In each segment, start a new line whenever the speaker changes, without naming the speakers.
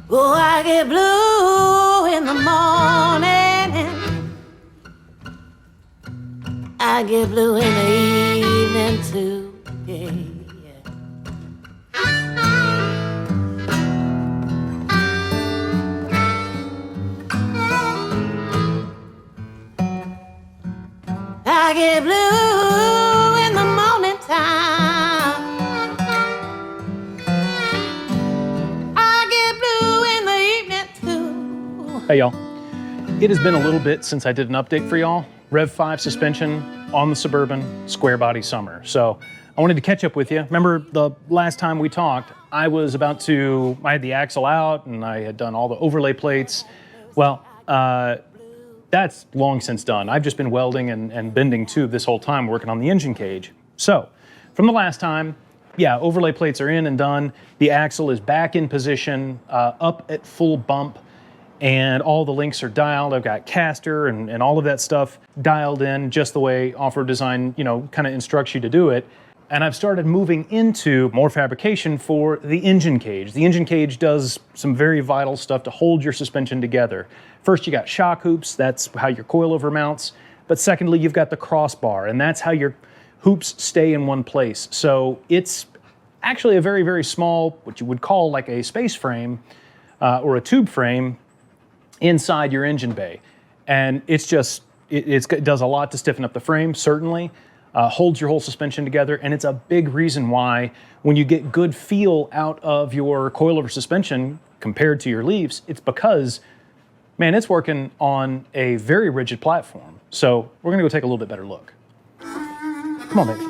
Oh, I get blue in the morning. I get blue in the evening too. Yeah. I get blue in the morning time. I get blue in the evening too.
Hey y'all, it has been a little bit since I did an update for y'all. Rev5 suspension on the Suburban Squarebody Summer. So I wanted to catch up with you. Remember the last time we talked, I had the axle out and I had done all the overlay plates. Well, that's long since done. I've just been welding and bending tube this whole time working on the engine cage. So from the last time, yeah, overlay plates are in and done. The axle is back in position, up at full bump, and all the links are dialed. I've got caster and all of that stuff dialed in just the way Offroad Design, kind of instructs you to do it. And I've started moving into more fabrication for the engine cage. The engine cage does some very vital stuff to hold your suspension together. First, you got shock hoops. That's how your coilover mounts. But secondly, you've got the crossbar, and that's how your hoops stay in one place. So it's actually a very, very small, what you would call like a space frame or a tube frame inside your engine bay. And it's just, it does a lot to stiffen up the frame, certainly. Holds your whole suspension together, and it's a big reason why when you get good feel out of your coilover suspension compared to your leaves, it's because, man, it's working on a very rigid platform. So we're gonna go take a little bit better look. Come on, baby.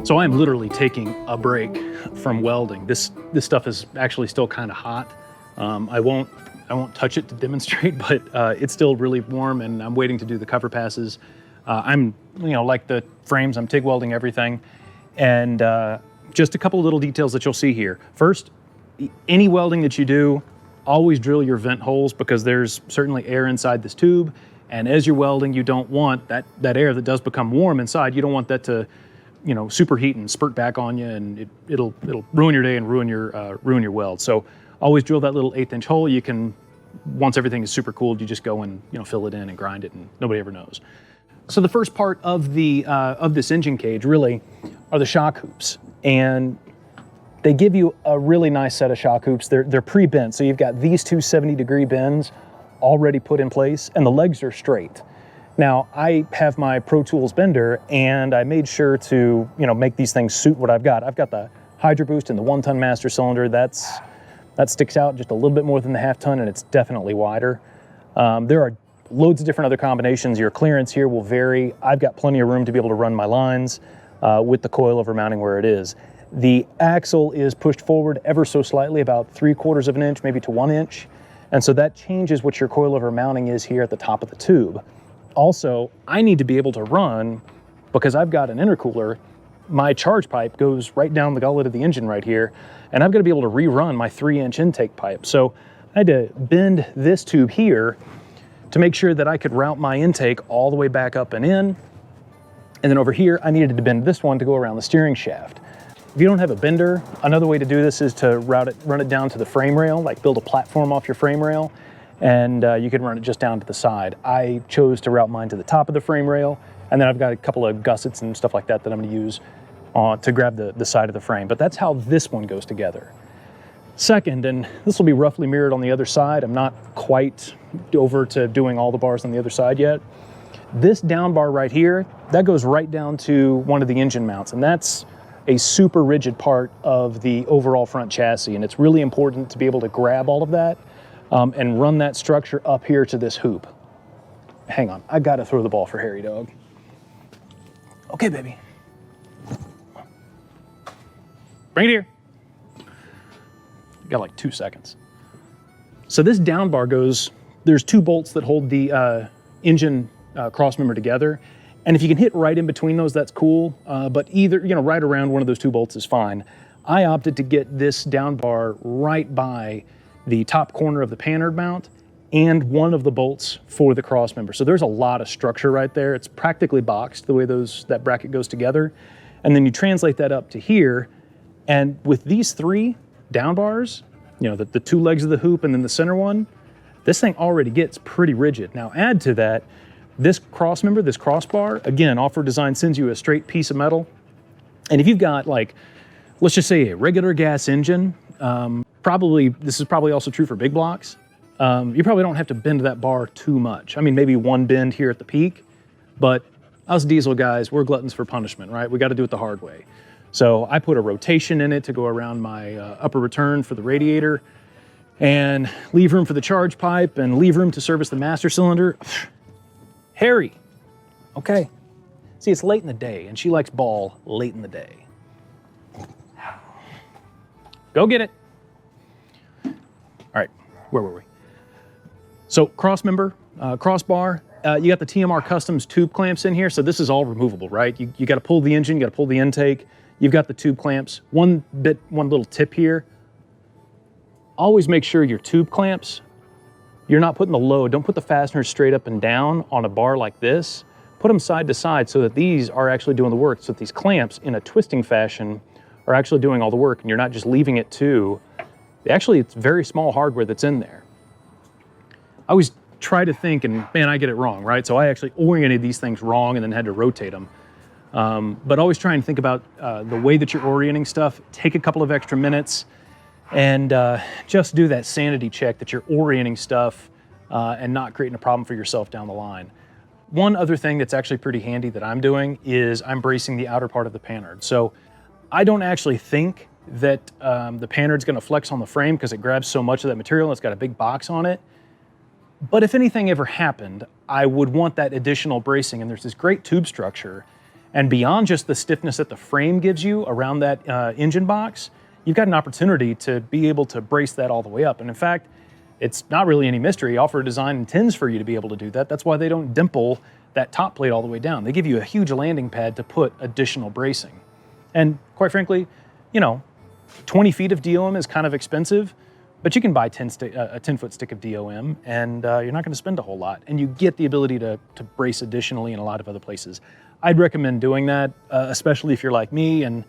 So I'm literally taking a break from welding. This stuff is actually still kind of hot. I won't touch it to demonstrate, but it's still really warm, and I'm waiting to do the cover passes. I'm, like the frames, I'm TIG welding everything. And just a couple of little details that you'll see here. First, any welding that you do, always drill your vent holes, because there's certainly air inside this tube. And as you're welding, you don't want that air that does become warm inside, you don't want that to superheat and spurt back on you, and it'll ruin your day and ruin your weld. So always drill that little 1/8 inch hole. You can, once everything is super cooled, you just go and fill it in and grind it, and nobody ever knows. So the first part of this engine cage really are the shock hoops, and they give you a really nice set of shock hoops. They're pre-bent, so you've got these two 70-degree bends already put in place, and the legs are straight. Now, I have my Pro Tools bender, and I made sure to, make these things suit what I've got. I've got the Hydro Boost and the 1-ton master cylinder. That sticks out just a little bit more than the 1/2 ton, and it's definitely wider. There are loads of different other combinations. Your clearance here will vary. I've got plenty of room to be able to run my lines with the coilover mounting where it is. The axle is pushed forward ever so slightly, about 3/4 of an inch, maybe to 1 inch. And so that changes what your coilover mounting is here at the top of the tube. Also, I need to be able to run, because I've got an intercooler, my charge pipe goes right down the gullet of the engine right here, and I've got to be able to rerun my 3-inch intake pipe. So I had to bend this tube here to make sure that I could route my intake all the way back up and in. And then over here, I needed to bend this one to go around the steering shaft. If you don't have a bender, another way to do this is to run it down to the frame rail, like build a platform off your frame rail, and you can run it just down to the side. I chose to route mine to the top of the frame rail, and then I've got a couple of gussets and stuff like that that I'm going to use to grab the side of the frame. But that's how this one goes together. Second, and this will be roughly mirrored on the other side, I'm not quite over to doing all the bars on the other side yet. This down bar right here, that goes right down to one of the engine mounts, and that's a super rigid part of the overall front chassis, and it's really important to be able to grab all of that and run that structure up here to this hoop. Hang on, I gotta throw the ball for Harry Dog. Okay, baby. Bring it here. Got like 2 seconds. So this down bar goes, there's 2 bolts that hold the engine cross member together, And if you can hit right in between those, that's cool. But either, right around one of those 2 bolts is fine. I opted to get this down bar right by the top corner of the panhard mount and one of the bolts for the cross member. So there's a lot of structure right there. It's practically boxed the way that bracket goes together. And then you translate that up to here. And with these 3 down bars, the 2 legs of the hoop and then the center one, this thing already gets pretty rigid. Now add to that, this cross member, this crossbar, again, Offroad Design sends you a straight piece of metal. And if you've got let's just say a regular gas engine, this is probably also true for big blocks, you probably don't have to bend that bar too much. I mean, maybe 1 bend here at the peak, but us diesel guys, we're gluttons for punishment, right? We got to do it the hard way. So I put a rotation in it to go around my upper return for the radiator, and leave room for the charge pipe, and leave room to service the master cylinder. Harry, okay. See, it's late in the day, and she likes ball late in the day. Go get it. All right, where were we? So cross member, crossbar, you got the TMR Customs tube clamps in here, so this is all removable, right? You got to pull the engine, you got to pull the intake, you've got the tube clamps. One little tip here, always make sure your tube clamps, you're not putting the load, don't put the fasteners straight up and down on a bar like this. Put them side to side so that these are actually doing the work, so that these clamps in a twisting fashion are actually doing all the work, and you're not just leaving it to, actually it's very small hardware that's in there. I always try to think, and man, I get it wrong, right? So I actually oriented these things wrong and then had to rotate them. But always try and think about the way that you're orienting stuff. Take a couple of extra minutes and just do that sanity check that you're orienting stuff and not creating a problem for yourself down the line. One other thing that's actually pretty handy that I'm doing is I'm bracing the outer part of the panhard. So I don't actually think that the panhard's gonna flex on the frame because it grabs so much of that material and it's got a big box on it. But if anything ever happened, I would want that additional bracing, and there's this great tube structure. And beyond just the stiffness that the frame gives you around that engine box, you've got an opportunity to be able to brace that all the way up. And in fact, it's not really any mystery. Offroad Design intends for you to be able to do that. That's why they don't dimple that top plate all the way down. They give you a huge landing pad to put additional bracing. And quite frankly, 20 feet of DOM is kind of expensive, but you can buy a 10-foot stick of DOM, and you're not going to spend a whole lot. And you get the ability to brace additionally in a lot of other places. I'd recommend doing that, especially if you're like me. And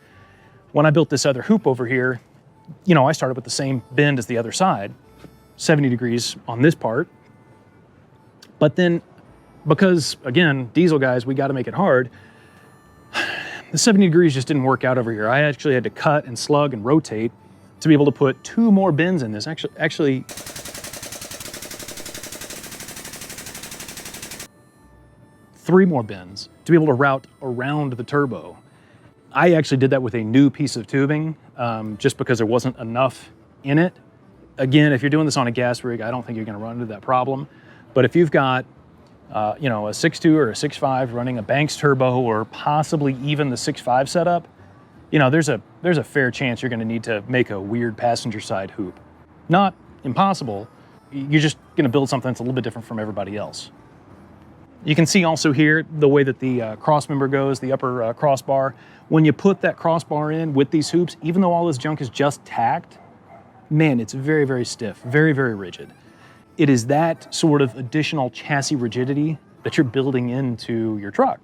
when I built this other hoop over here, I started with the same bend as the other side, 70 degrees on this part. But then, because again, diesel guys, we got to make it hard, the 70 degrees just didn't work out over here. I actually had to cut and slug and rotate to be able to put 2 more bends in this. Actually, 3 more bends to be able to route around the turbo. I actually did that with a new piece of tubing just because there wasn't enough in it. Again, if you're doing this on a gas rig, I don't think you're going to run into that problem. But if you've got a 6.2 or a 6.5 running a Banks turbo, or possibly even the 6.5 setup, there's a fair chance you're going to need to make a weird passenger side hoop. Not impossible. You're just going to build something that's a little bit different from everybody else. You can see also here the way that the cross member goes, the upper crossbar. When you put that crossbar in with these hoops, even though all this junk is just tacked, man, it's very, very stiff, very, very rigid. It is that sort of additional chassis rigidity that you're building into your truck.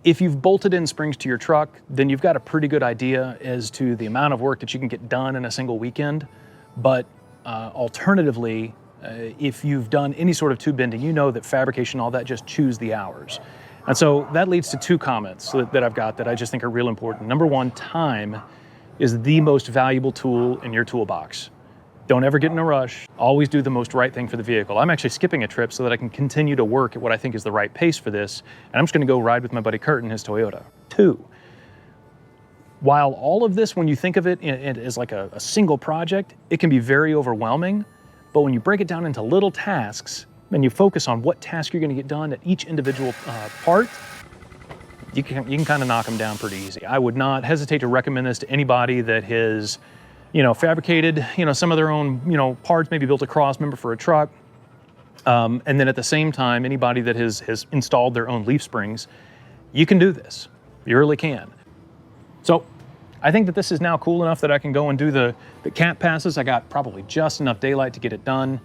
If you've bolted in springs to your truck, then you've got a pretty good idea as to the amount of work that you can get done in a single weekend. But alternatively, if you've done any sort of tube bending, you know that fabrication, all that just chews the hours. And so that leads to 2 comments that I've got that I just think are real important. Number 1, time is the most valuable tool in your toolbox. Don't ever get in a rush. Always do the most right thing for the vehicle. I'm actually skipping a trip so that I can continue to work at what I think is the right pace for this. And I'm just going to go ride with my buddy Kurt in his Toyota. 2, while all of this, when you think of it as like a single project, it can be very overwhelming. But when you break it down into little tasks and you focus on what task you're going to get done at each individual part, you can kind of knock them down pretty easy. I would not hesitate to recommend this to anybody that has fabricated, some of their own, parts, maybe built a cross member for a truck. And then at the same time, anybody that has installed their own leaf springs. You can do this. You really can. So I think that this is now cool enough that I can go and do the cat passes. I got probably just enough daylight to get it done.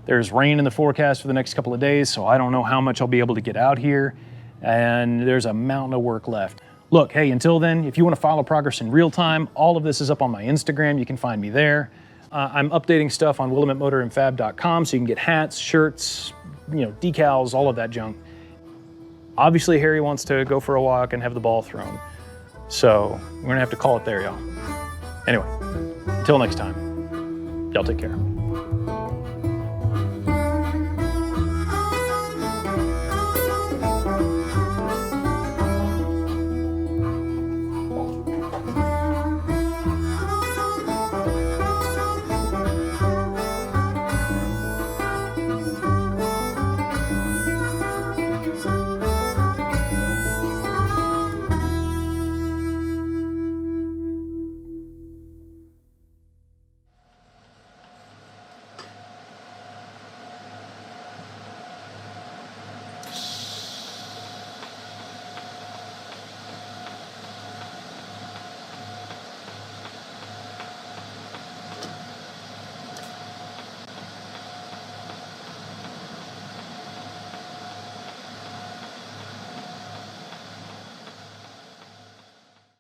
There's rain in the forecast for the next couple of days, so I don't know how much I'll be able to get out here. And there's a mountain of work left. Look, hey, until then, if you want to follow progress in real time, all of this is up on my Instagram. You can find me there. I'm updating stuff on WillometMotorandFab.com, so you can get hats, shirts, decals, all of that junk. Obviously, Harry wants to go for a walk and have the ball thrown. So we're gonna have to call it there, y'all. Anyway, until next time, y'all take care.